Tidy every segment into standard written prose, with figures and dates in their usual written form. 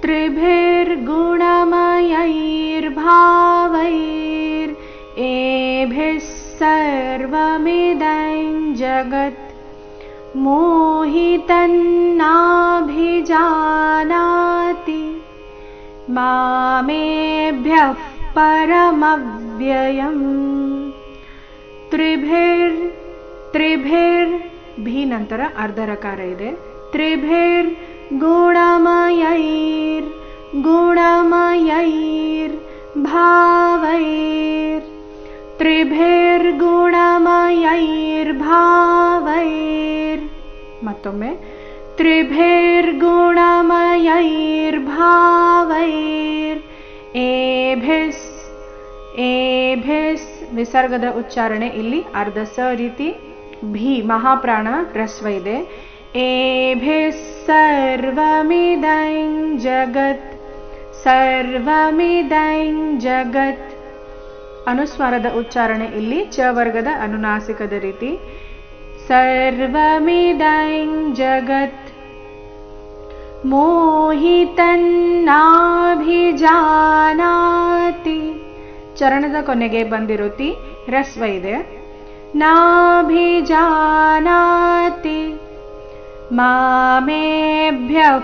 त्रिभिर्गुणमयैर्भावैरेभिः सर्वमिदं जगत् मोहितन्नाभिजानाति मामेभ्यः परमव्ययम्। त्रिभिರ್ भी ನಂತರ ಅರ್ಧ ರಕಾರ ಇದೆ. ತ್ರಿಭಿರ್ಗುಣಮಯೈರ್ ಮತ್ತೊಮ್ಮೆ ತ್ರಿಭಿರ್ಗುಣಮಯೈರ್ಭಾವೈರ್ ಏಭಿಸ್ ವಿಸರ್ಗದ ಉಚ್ಚಾರಣೆ ಇಲ್ಲಿ ಅರ್ಧ ಸ ರೀತಿ. ಭಿ ಮಹಾಪ್ರಾಣ ರಸ್ವ ಇದೆ. ಏಭಿಸ್ ಸರ್ವಮಿದಂ ಜಗತ್ ಅನುಸ್ವಾರದ ಉಚ್ಚಾರಣೆ ಇಲ್ಲಿ ಚ ವರ್ಗದ ಅನುನಾಸಿಕದ ರೀತಿ. ಸರ್ವಮಿದಂ ಜಗತ್ ಮೋಹಿತನ್ನಾಭಿಜಾನಾತಿ ಚರಣದ ಕೊನೆಗೆ ಬಂದಿರುತ್ತಿ ರಸ್ವ ಇದೆ. ನಾಭಿಜಾನಾತಿ ಮಾಮೇಭ್ಯಃ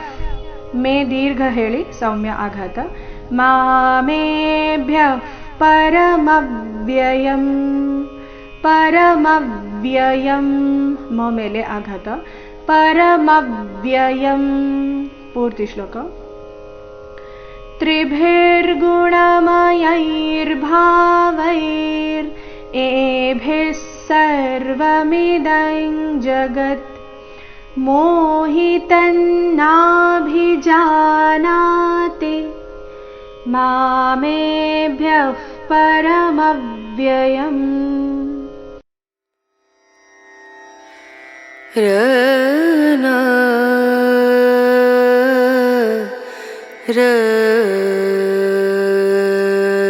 ಮೇ ದೀರ್ಘ ಹೇಳಿ ಸೌಮ್ಯ ಆಘಾತ. ಮಾಮೇಭ್ಯಃ ಪರಮವ್ಯಯಂ ಮ ಮೇಲೆ ಆಘಾತ. ಪರಮವ್ಯಯಂ ಪೂರ್ತಿ ಶ್ಲೋಕ. ತ್ರಿಭಿರ್ಗುಣಮಯೈರ್ಭಾವೈರೇಭಿः ಸರ್ವಮಿದಂ ಜಗತ್ ಮೋಹಿತನ್ನಾಭಿಜಾನಾತಿ ಮಾಮೇಭ್ಯಃ ಪರಮವ್ಯಯಂ. ರ